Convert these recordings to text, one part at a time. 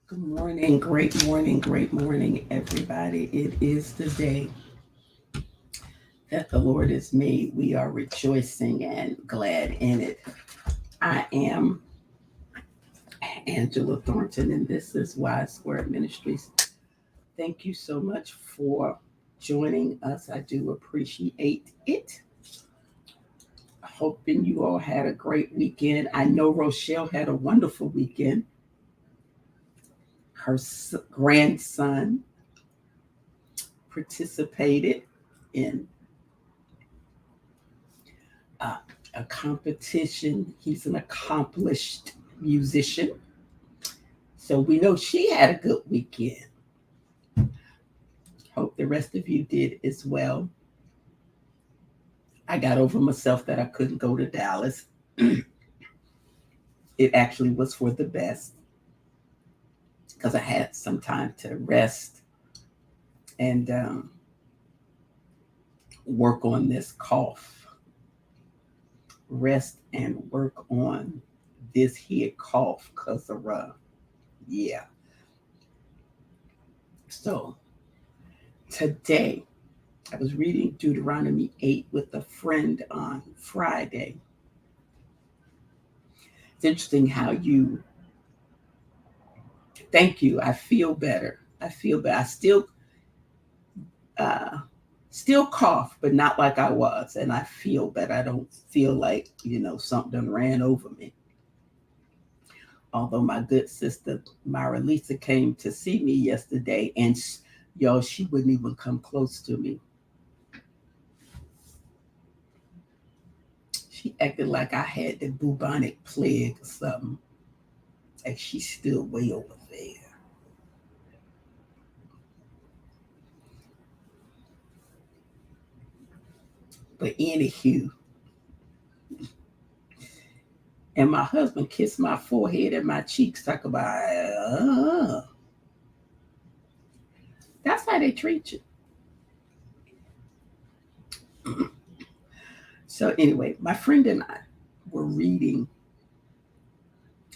Great morning, everybody. It is the day that the Lord has made. We are rejoicing and glad in it. I am Angela Thornton, and this is Wise Word Ministries. Thank you so much for joining us. I do appreciate it. Hoping you all had a great weekend. I know Rochelle had a wonderful weekend. Her grandson participated in uh, a competition. He's an accomplished musician. So we know she had a good weekend. Hope the rest of you did as well. I got over myself that I couldn't go to Dallas. It actually was for the best because I had some time to rest and work on this cough. Rest and work on this here cough because of yeah. So today I was reading Deuteronomy 8 with a friend on Friday. It's interesting how you thank you. I feel better. I feel better. I uh still cough, but not like I was, and I feel better. I don't feel like, something ran over me. Although my good sister Myra Lisa came to see me yesterday, and y'all, she wouldn't even come close to me. She acted like I had the bubonic plague or something. Like she's still way over there. But anywho, and my husband kissed my forehead and my cheeks, talk about, that's how they treat you. So anyway, my friend and I were reading,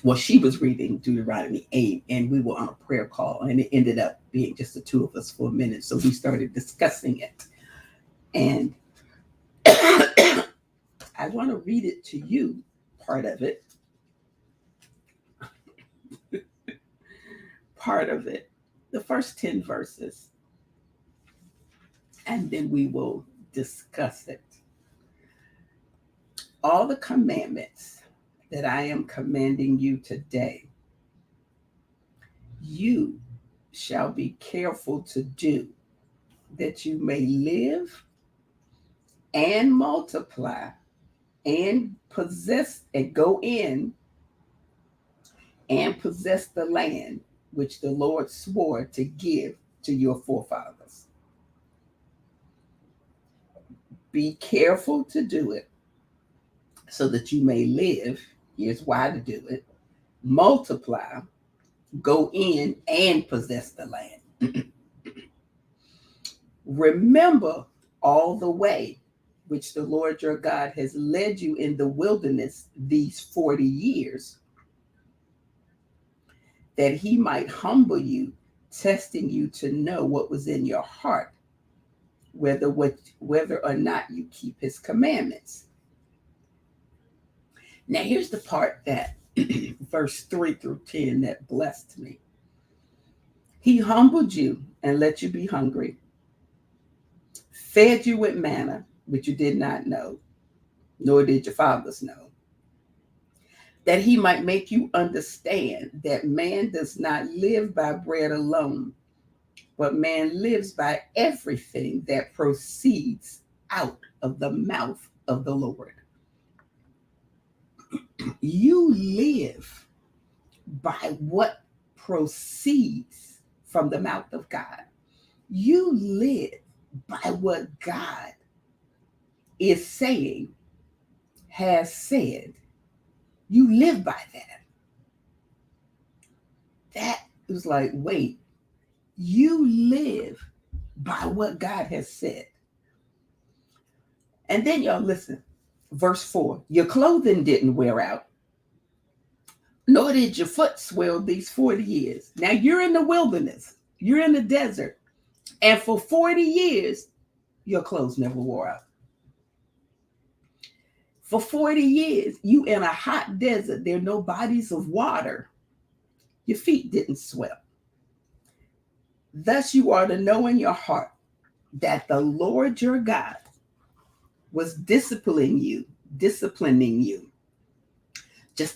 well, she was reading Deuteronomy 8, and we were on a prayer call, and it ended up being just the two of us for a minute. So we started discussing it. And I want to read it to you, part of it. Part of it, the first 10 verses, and then we will discuss it. All the commandments that I am commanding you today, you shall be careful to do, that you may live and multiply and possess and go in and possess the land which the Lord swore to give to your forefathers. Be careful to do it so that you may live. Here's why to do it. Multiply, go in and possess the land. Remember all the way which the Lord your God has led you in the wilderness these 40 years, that he might humble you, testing you to know what was in your heart, whether or not you keep his commandments. Now, here's the part that verse 3 through 10 that blessed me. He humbled you and let you be hungry, fed you with manna, which you did not know, nor did your fathers know, that he might make you understand that man does not live by bread alone, but man lives by everything that proceeds out of the mouth of the Lord. You live by what proceeds from the mouth of God. You live by what God is saying, has said. You live by that. That was like, wait, you live by what God has said. And then y'all listen, verse 4, your clothing didn't wear out, nor did your foot swell these 40 years. Now you're in the wilderness, you're in the desert, and for 40 years, your clothes never wore out. For 40 years, you in a hot desert, there are no bodies of water. Your feet didn't swell. Thus you are to know in your heart that the Lord your God was disciplining you, just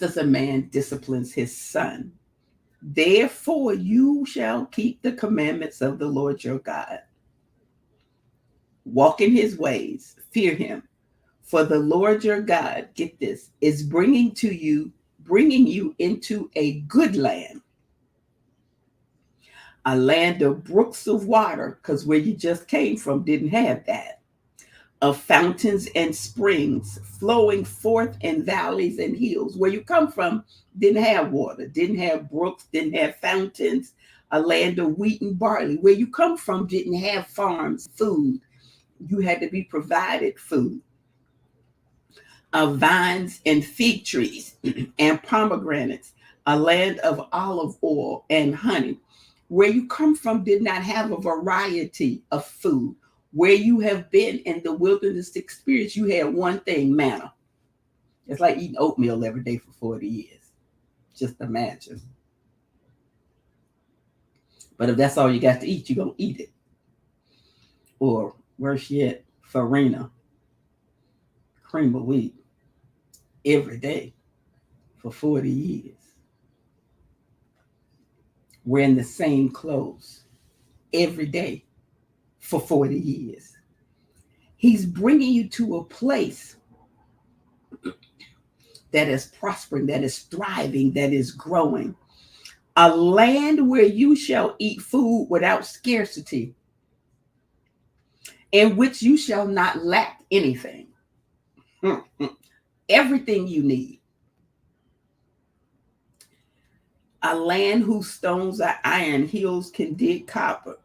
as a man disciplines his son. Therefore you shall keep the commandments of the Lord your God. Walk in his ways, fear him. For the Lord your God, get this, is bringing you into a good land, a land of brooks of water, because where you just came from didn't have that, of fountains and springs flowing forth in valleys and hills. Where you come from didn't have water, didn't have brooks, didn't have fountains, a land of wheat and barley. Where you come from didn't have farms, food. You had to be provided food. Of vines and fig trees and pomegranates, a land of olive oil and honey. Where you come from did not have a variety of food. Where you have been in the wilderness experience, you had one thing, manna. It's like eating oatmeal every day for 40 years. Just imagine. But if that's all you got to eat, you're going to eat it. Or worse yet, farina, cream of wheat, every day for 40 years. Wearing the same clothes every day for 40 years. He's bringing you to a place that is prospering, that is thriving, that is growing. A land where you shall eat food without scarcity, in which you shall not lack anything. Everything you need. A land whose stones are iron, hills can dig copper.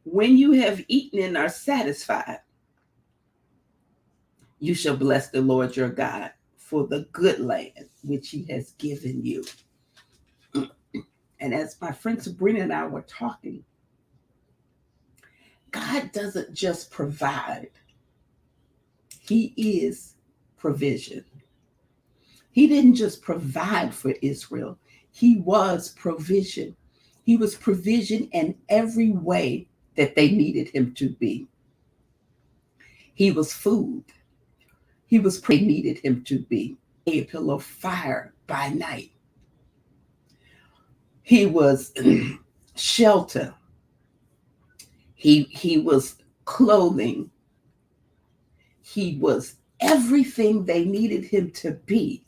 When you have eaten and are satisfied, you shall bless the Lord your God for the good land which he has given you. And as my friend Sabrina and I were talking, God doesn't just provide. He is provision. He didn't just provide for Israel. He was provision. He was provision in every way that they needed him to be. He was food. He was they needed him to be. A pillar of fire by night. He was shelter. He was clothing. He was everything they needed him to be.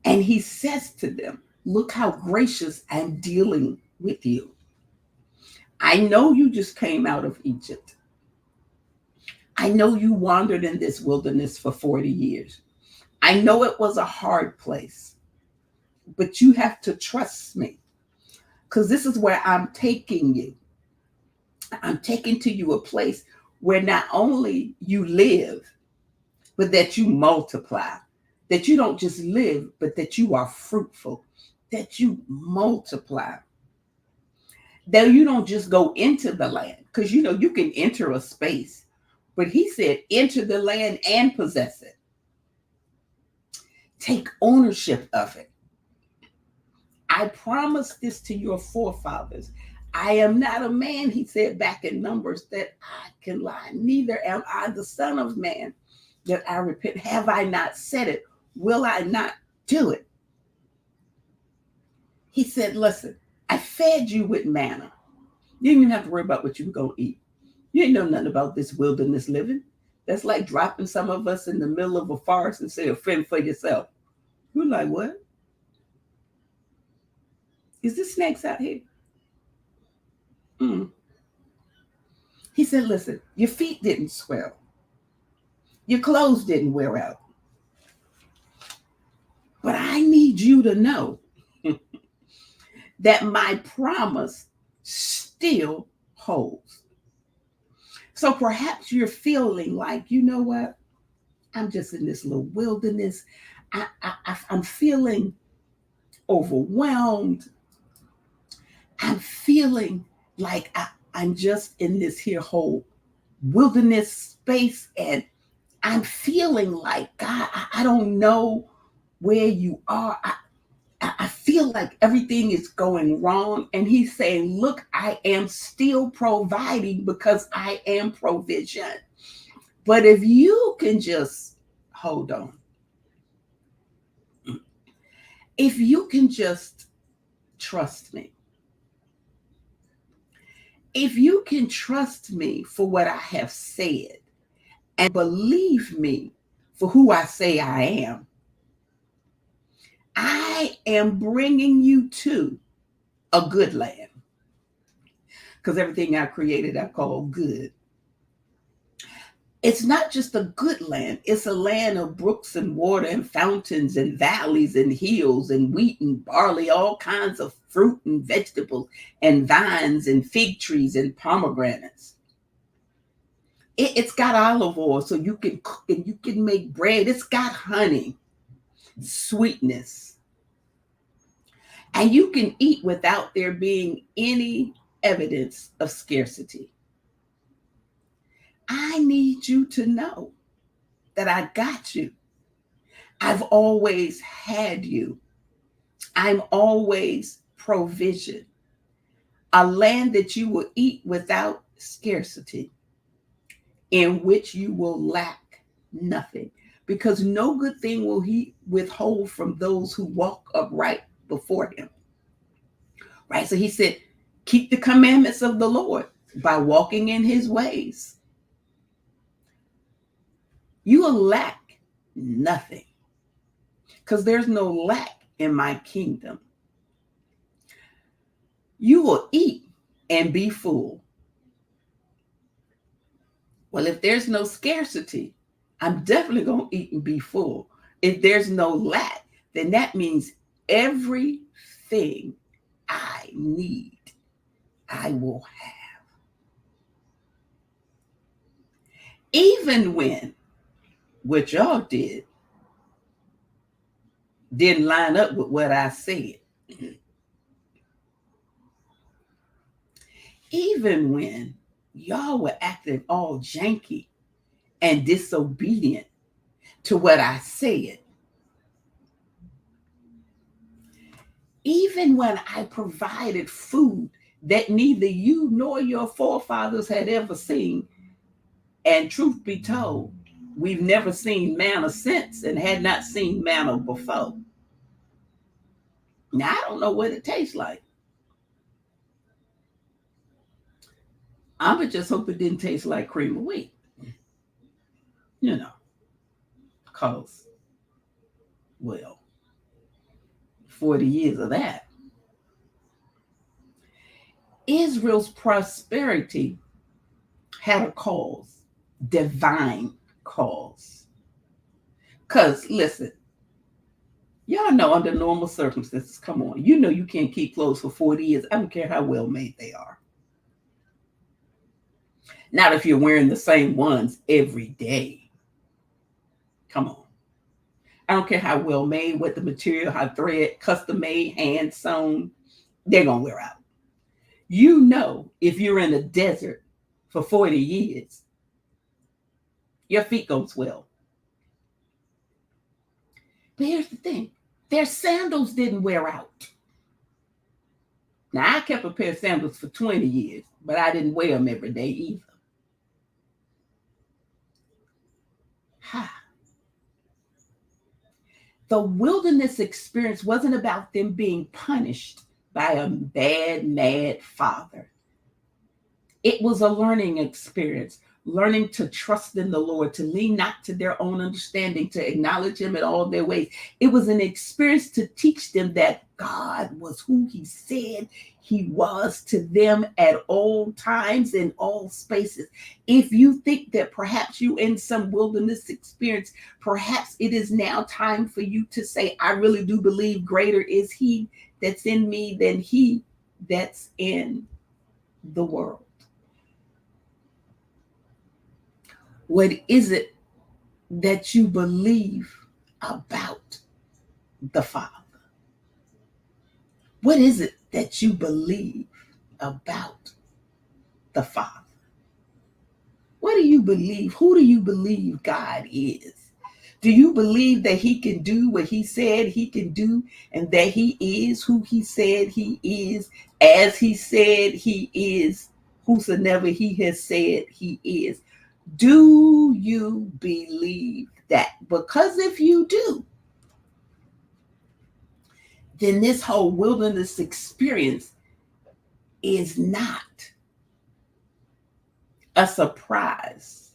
And he says to them, look how gracious I'm dealing with you. I know you just came out of Egypt. I know you wandered in this wilderness for 40 years. I know it was a hard place, but you have to trust me, because this is where I'm taking you. I'm taking to you a place where not only you live, but that you multiply, that you don't just live, but that you are fruitful, that you multiply, that you don't just go into the land, because you can enter a space, but he said enter the land and possess it. Take ownership of it. I promised this to your forefathers. I am not a man, he said back in Numbers, that I can lie. Neither am I the son of man that I repent. Have I not said it? Will I not do it? He said, listen, I fed you with manna. You didn't even have to worry about what you were going to eat. You didn't know nothing about this wilderness living. That's like dropping some of us in the middle of a forest and say, fend for yourself. You're like, what? Is there snakes out here? He said, listen, your feet didn't swell. Your clothes didn't wear out. But I need you to know that my promise still holds. So perhaps you're feeling like, you know what? I'm just in this little wilderness. I'm feeling overwhelmed. I'm feeling like I'm just in this here whole wilderness space, and I'm feeling like, God, I don't know where you are. I feel like everything is going wrong. And he's saying, look, I am still providing because I am provision. But if you can just hold on, if you can just trust me, if you can trust me for what I have said and believe me for who I say I am bringing you to a good land. Because everything I created, I call good. It's not just a good land. It's a land of brooks and water and fountains and valleys and hills and wheat and barley, all kinds of fruit and vegetables and vines and fig trees and pomegranates. It's got olive oil so you can cook and you can make bread. It's got honey, sweetness. And you can eat without there being any evidence of scarcity. I need you to know that I got you. I've always had you. I'm always provision. A land that you will eat without scarcity, in which you will lack nothing. Because no good thing will he withhold from those who walk upright before him. Right? So he said, keep the commandments of the Lord by walking in his ways. You will lack nothing. Because there's no lack in my kingdom. You will eat and be full. Well, if there's no scarcity, I'm definitely going to eat and be full. If there's no lack, then that means everything I need, I will have. Even when what y'all didn't line up with what I said. Even when y'all were acting all janky and disobedient to what I said. Even when I provided food that neither you nor your forefathers had ever seen, and truth be told, we've never seen manna since and had not seen manna before. Now, I don't know what it tastes like. I would just hope it didn't taste like cream of wheat. You know, because, well, 40 years of that. Israel's prosperity had a cause, divine cause. Because, listen, y'all know under normal circumstances, come on, you know you can't keep clothes for 40 years. I don't care how well made they are. Not if you're wearing the same ones every day. Come on. I don't care how well made, what the material, how thread, custom made, hand sewn, they're going to wear out. You know, if you're in a desert for 40 years, your feet going to swell. But here's the thing. Their sandals didn't wear out. Now, I kept a pair of sandals for 20 years, but I didn't wear them every day either. The wilderness experience wasn't about them being punished by a bad, mad father. It was a learning experience, learning to trust in the Lord, to lean not to their own understanding, to acknowledge him in all their ways. It was an experience to teach them that God was who he said he was to them at all times, in all spaces. If you think that perhaps you in some wilderness experience, perhaps it is now time for you to say, I really do believe greater is he that's in me than he that's in the world. What is it that you believe about the Father? What is it that you believe about the Father? What do you believe? Who do you believe God is? Do you believe that he can do what he said he can do, and that he is who he said he is, as he said he is, whosoever he has said he is? Do you believe that? Because if you do, then this whole wilderness experience is not a surprise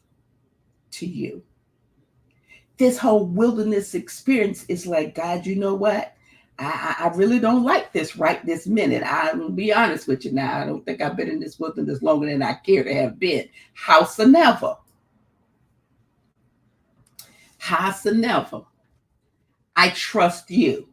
to you. This whole wilderness experience is like, God, you know what? I really don't like this right this minute. I'll be honest with you now. I don't think I've been in this wilderness longer than I care to have been. Howsoever, I trust you.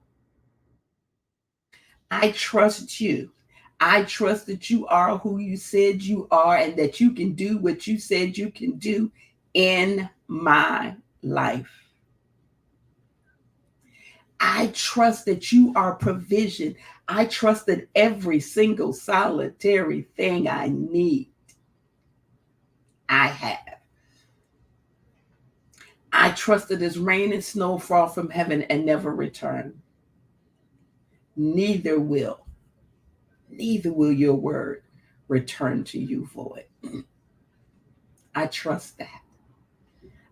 I trust you. I trust that you are who you said you are, and that you can do what you said you can do in my life. I trust that you are provision. I trust that every single solitary thing I need, I have. I trust that as rain and snow fall from heaven and never return, neither will your word return to you void. I trust that.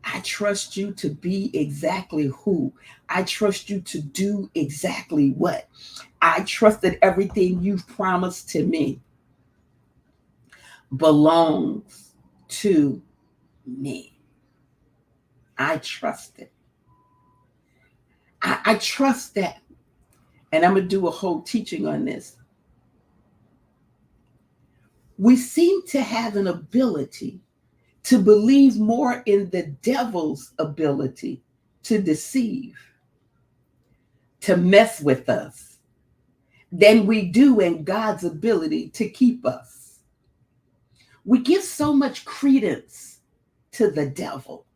I trust you to be exactly who. I trust you to do exactly what. I trust that everything you've promised to me belongs to me. I trust it. I trust that. And I'm going to do a whole teaching on this. We seem to have an ability to believe more in the devil's ability to deceive, to mess with us, than we do in God's ability to keep us. We give so much credence to the devil.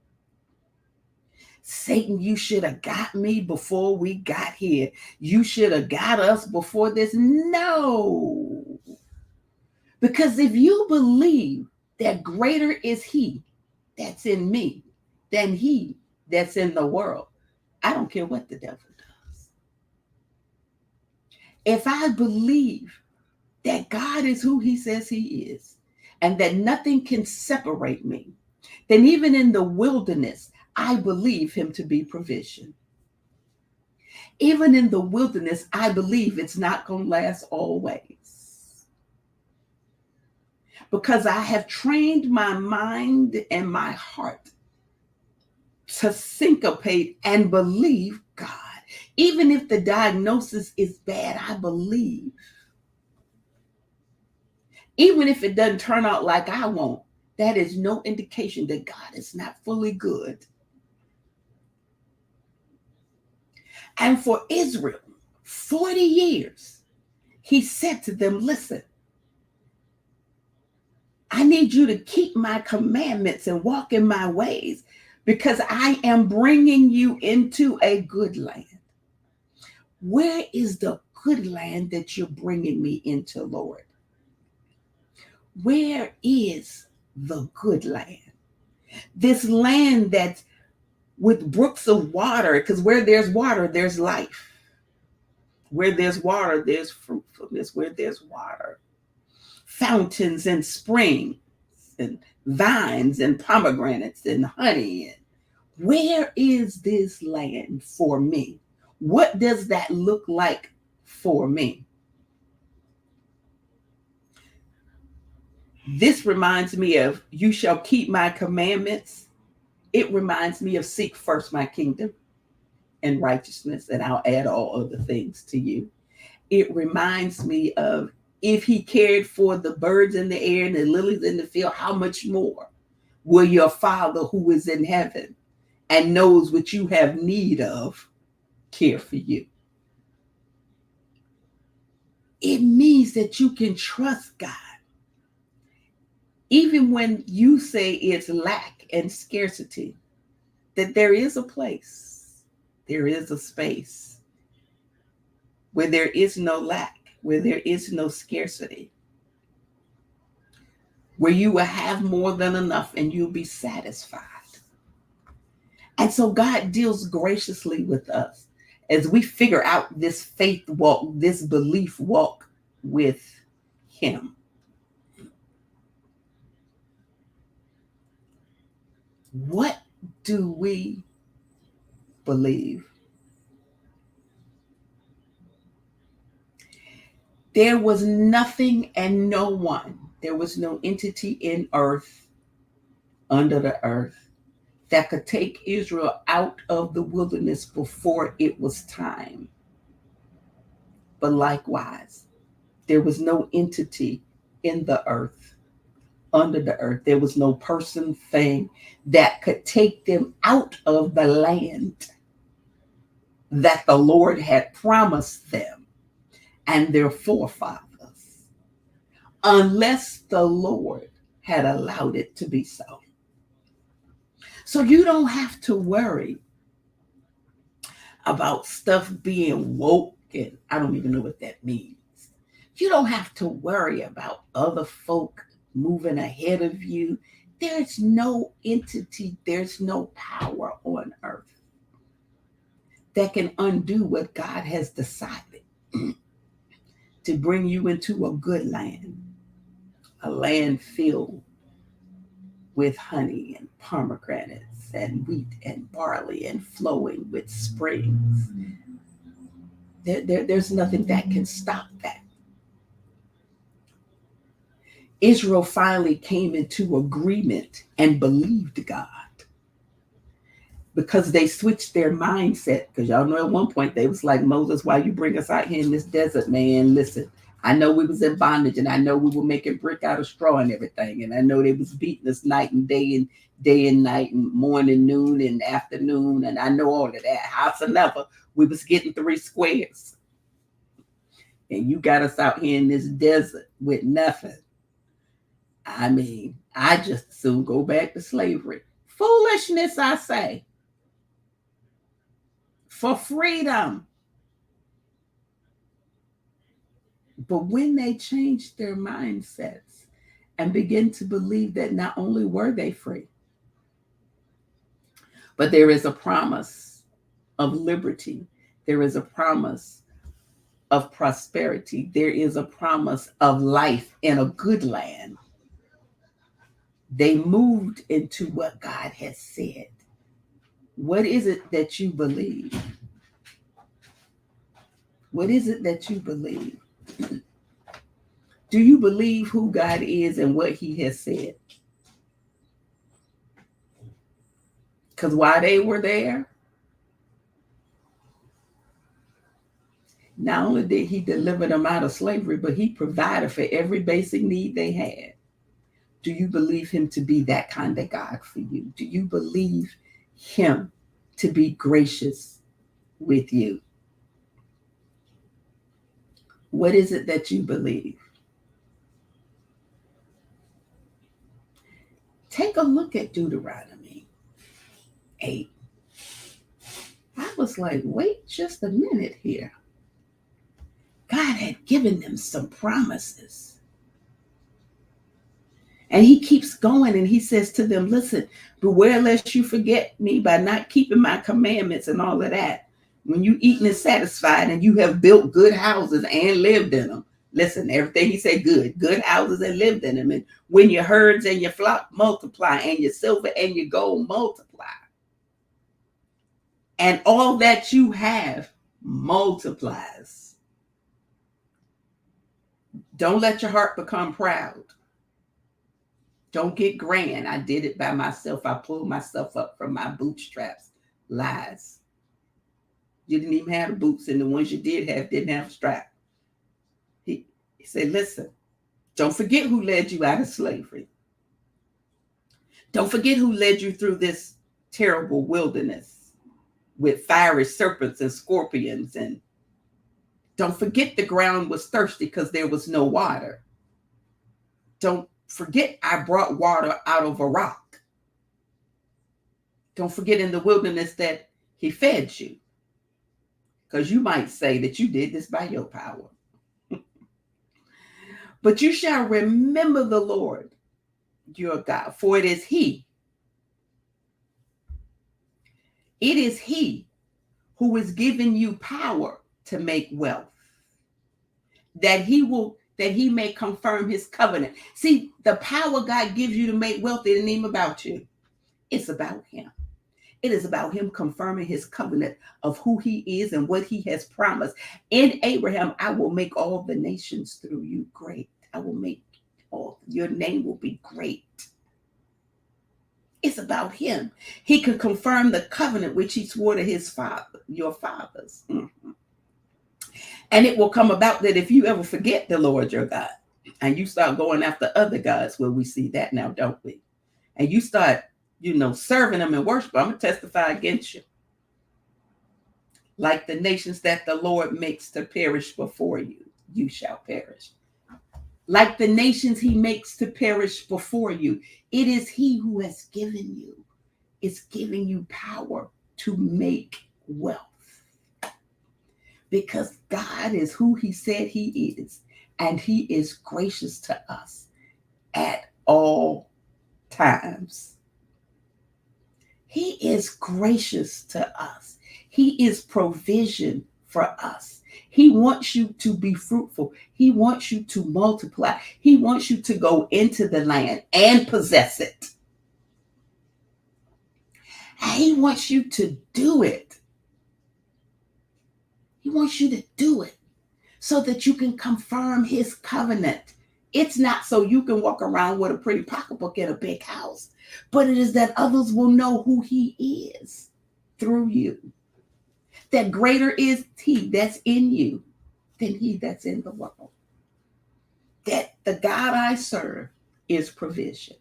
Satan, you should have got me before we got here. You should have got us before this. No. Because if you believe that greater is he that's in me than he that's in the world, I don't care what the devil does. If I believe that God is who he says he is, and that nothing can separate me, then even in the wilderness, I believe him to be provision. Even in the wilderness, I believe it's not going to last always. Because I have trained my mind and my heart to syncopate and believe God. Even if the diagnosis is bad, I believe. Even if it doesn't turn out like I want, that is no indication that God is not fully good. And for Israel, 40 years, he said to them, listen, I need you to keep my commandments and walk in my ways, because I am bringing you into a good land. Where is the good land that you're bringing me into, Lord? Where is the good land? This land that's with brooks of water, because where there's water, there's life. Where there's water, there's fruitfulness. Where there's water, fountains and springs and vines and pomegranates and honey. Where is this land for me? What does that look like for me? This reminds me of, you shall keep my commandments. It reminds me of, seek first my kingdom and righteousness, and I'll add all other things to you. It reminds me of, if he cared for the birds in the air and the lilies in the field, how much more will your Father who is in heaven and knows what you have need of care for you? It means that you can trust God. Even when you say it's lack and scarcity, that there is a place, there is a space where there is no lack, where there is no scarcity, where you will have more than enough and you'll be satisfied. And so God deals graciously with us as we figure out this faith walk, this belief walk with Him. What do we believe? There was nothing and no one, there was no entity in earth, under the earth, that could take Israel out of the wilderness before it was time. But likewise, there was no entity in the earth, under the earth. There was no person, thing that could take them out of the land that the Lord had promised them and their forefathers, unless the Lord had allowed it to be so. So you don't have to worry about stuff being woke, and I don't even know what that means. You don't have to worry about other folk moving ahead of you. There's no entity, there's no power on earth that can undo what God has decided to bring you into a good land, a land filled with honey and pomegranates and wheat and barley and flowing with springs. There's nothing that can stop that. Israel finally came into agreement and believed God because they switched their mindset. Because y'all know at one point they was like, Moses, why you bring us out here in this desert, man? Listen, I know we was in bondage, and I know we were making brick out of straw and everything, and I know they was beating us night and night, and morning, noon, and afternoon, and I know all of that. Howsoever, we was getting 3 squares, and you got us out here in this desert with nothing. I mean, I just soon go back to slavery. Foolishness, I say. For freedom. But when they changed their mindsets and began to believe that not only were they free, but there is a promise of liberty, there is a promise of prosperity, there is a promise of life in a good land, they moved into what God has said. What is it that you believe? What is it that you believe? Do you believe who God is and what He has said? Because while they were there, not only did He deliver them out of slavery, but He provided for every basic need they had. Do you believe Him to be that kind of God for you? Do you believe Him to be gracious with you? What is it that you believe? Take a look at Deuteronomy 8. I was like, wait just a minute here. God had given them some promises. And He keeps going, and He says to them, listen, beware lest you forget me by not keeping my commandments and all of that. When you eaten and satisfied and you have built good houses and lived in them. Listen, everything He said, good houses and lived in them. And when your herds and your flock multiply, and your silver and your gold multiply, and all that you have multiplies. Don't let your heart become proud. Don't get grand. I did it by myself. I pulled myself up from my bootstraps. Lies. You didn't even have the boots, and the ones you did have didn't have a strap. He said, listen, don't forget who led you out of slavery. Don't forget who led you through this terrible wilderness with fiery serpents and scorpions. And don't forget the ground was thirsty because there was no water. Don't forget I brought water out of a rock. Don't forget in the wilderness that He fed you. because you might say that you did this by your power. But you shall remember the Lord your God, for it is He who is giving you power to make wealth, that he may confirm his covenant. See, the power God gives you to make wealth isn't even about you. It's about him. It is about him confirming his covenant of who he is and what he has promised. In Abraham, I will make all the nations through you great. I will make your name will be great. It's about him. He could confirm the covenant which he swore to your fathers. Mm-hmm. And it will come about that if you ever forget the Lord your God and you start going after other gods, well, we see that now, don't we? And you start, serving them and worship, I'm going to testify against you. Like the nations that the Lord makes to perish before you, you shall perish. Like the nations he makes to perish before you, it is he who has given you, is giving you power to make wealth. Because God is who he said he is, and he is gracious to us at all times. He is gracious to us. He is provision for us. He wants you to be fruitful. He wants you to multiply. He wants you to go into the land and possess it. And he wants you to do it. He wants you to do it so that you can confirm his covenant. It's not so you can walk around with a pretty pocketbook and a big house, but it is that others will know who he is through you. That greater is he that's in you than he that's in the world. That the God I serve is provision.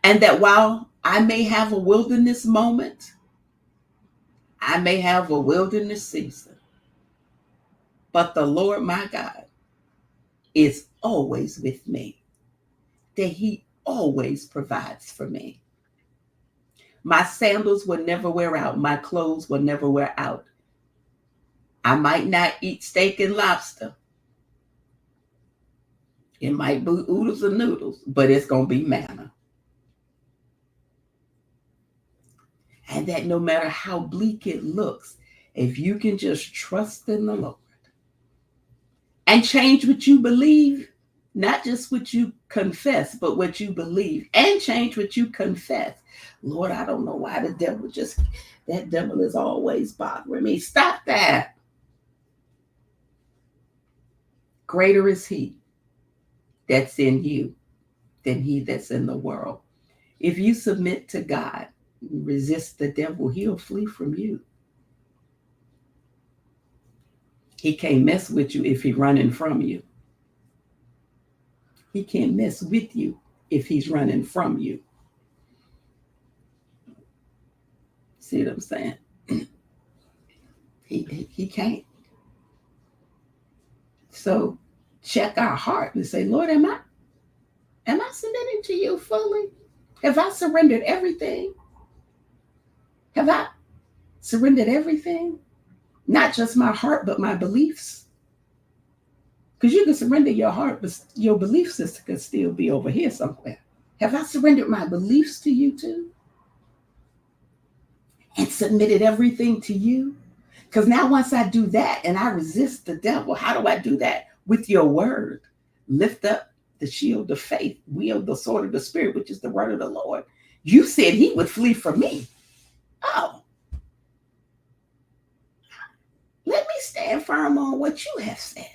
And that while I may have a wilderness moment, I may have a wilderness season, but the Lord my God is always with me. That he always provides for me. My sandals will never wear out. My clothes will never wear out. I might not eat steak and lobster. It might be oodles and noodles, but it's going to be manna. And that no matter how bleak it looks, if you can just trust in the Lord and change what you believe, not just what you confess, but what you believe, and change what you confess. Lord, I don't know why that devil is always bothering me. Stop that. Greater is he that's in you than he that's in the world. If you submit to God, resist the devil, he'll flee from you. He can't mess with you if he's running from you. He can't mess with you if he's running from you. See what I'm saying? He can't. So check our heart and say, Lord, am I submitting to you fully? Have I surrendered everything? Have I surrendered everything? Not just my heart, but my beliefs. Because you can surrender your heart, but your belief system can still be over here somewhere. Have I surrendered my beliefs to you too? And submitted everything to you? Because now once I do that and I resist the devil, how do I do that? With your word. Lift up the shield of faith, wield the sword of the Spirit, which is the word of the Lord. You said he would flee from me. Oh. Let me stand firm on what you have said.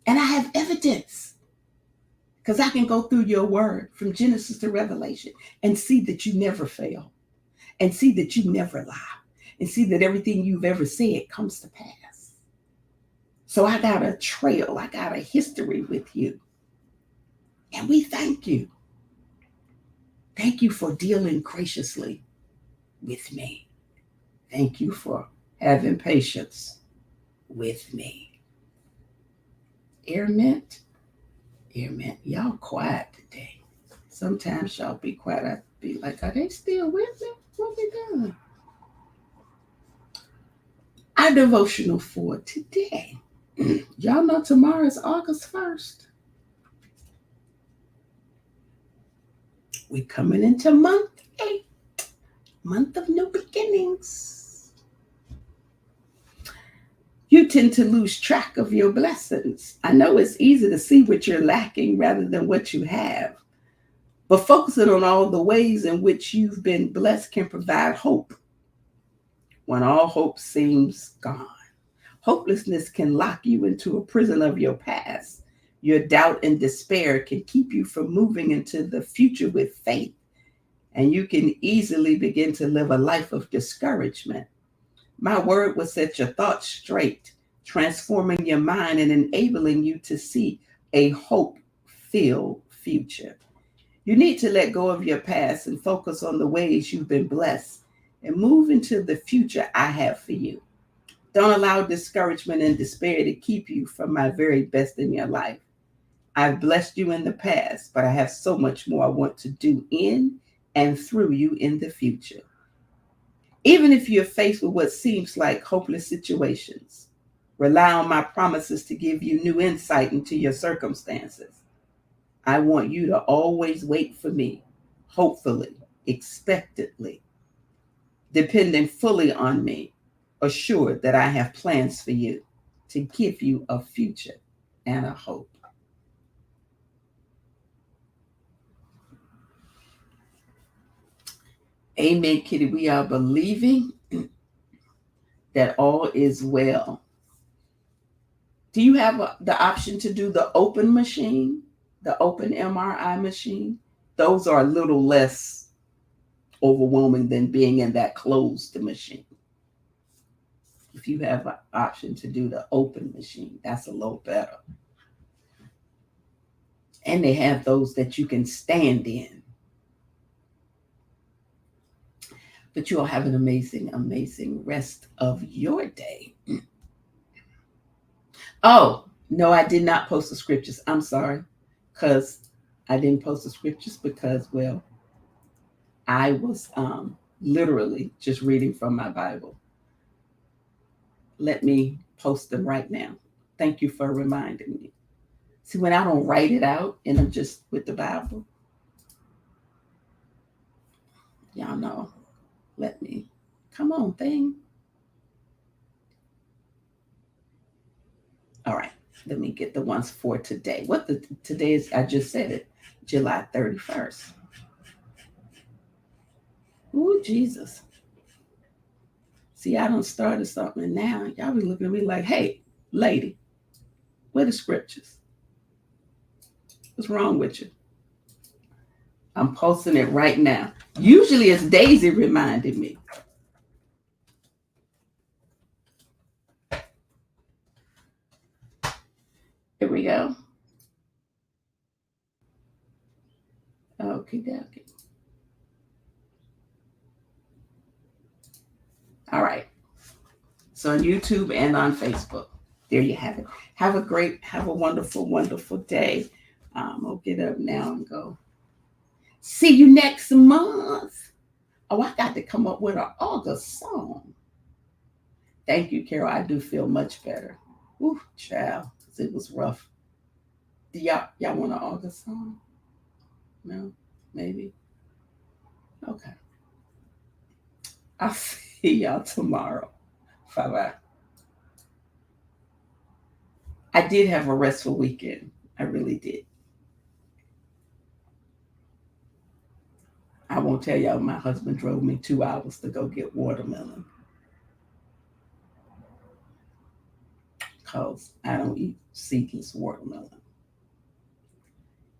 And I have evidence. Because I can go through your word from Genesis to Revelation and see that you never fail. And see that you never lie. And see that everything you've ever said comes to pass. So I got a trail. I got a history with you. And we thank you. Thank you for dealing graciously with me. Thank you for having patience with me. Amen. Amen. Y'all quiet today. Sometimes y'all be quiet. I be like, are they still with me? What we doing? Our devotional for today. Y'all know tomorrow is August 1st. We're coming into month 8, month of new beginnings. You tend to lose track of your blessings. I know it's easy to see what you're lacking rather than what you have, but focusing on all the ways in which you've been blessed can provide hope when all hope seems gone. Hopelessness can lock you into a prison of your past. Your doubt and despair can keep you from moving into the future with faith, and you can easily begin to live a life of discouragement. My word will set your thoughts straight, transforming your mind and enabling you to see a hope-filled future. You need to let go of your past and focus on the ways you've been blessed and move into the future I have for you. Don't allow discouragement and despair to keep you from my very best in your life. I've blessed you in the past, but I have so much more I want to do in and through you in the future. Even if you're faced with what seems like hopeless situations, rely on my promises to give you new insight into your circumstances. I want you to always wait for me, hopefully, expectantly, depending fully on me, assured that I have plans for you to give you a future and a hope. Amen, Kitty. We are believing that all is well. Do you have the option to do the open machine, the open MRI machine? Those are a little less overwhelming than being in that closed machine. If you have an option to do the open machine, that's a little better. And they have those that you can stand in. But you'll have an amazing, amazing rest of your day. Oh, no, I did not post the scriptures. I'm sorry. Because I didn't post the scriptures because, well, I was literally just reading from my Bible. Let me post them right now. Thank you for reminding me. See, when I don't write it out and I'm just with the Bible, y'all know, let me, come on, thing. All right, let me get the ones for today. Today is, I just said it, July 31st. Ooh, Jesus. See, I done started something and now y'all be looking at me like, hey, lady, where the scriptures? What's wrong with you? I'm posting it right now. Usually it's Daisy reminding me. Here we go. Okay. All right. So on YouTube and on Facebook. There you have it. Have a wonderful, wonderful day. I'll get up now and go. See you next month. Oh, I got to come up with an August song. Thank you, Carol. I do feel much better. Ooh, child, because it was rough. Do y'all want an August song? No? Maybe? Okay. I'll see y'all tomorrow. Bye-bye. I did have a restful weekend. I really did. I won't tell y'all, my husband drove me 2 hours to go get watermelon. Because I don't eat seedless watermelon.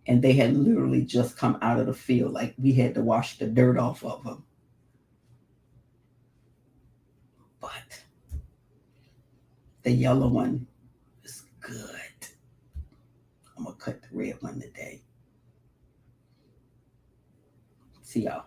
And they had literally just come out of the field. Like we had to wash the dirt off of them. But the yellow one is good. I'm going to cut the red one today. See y'all.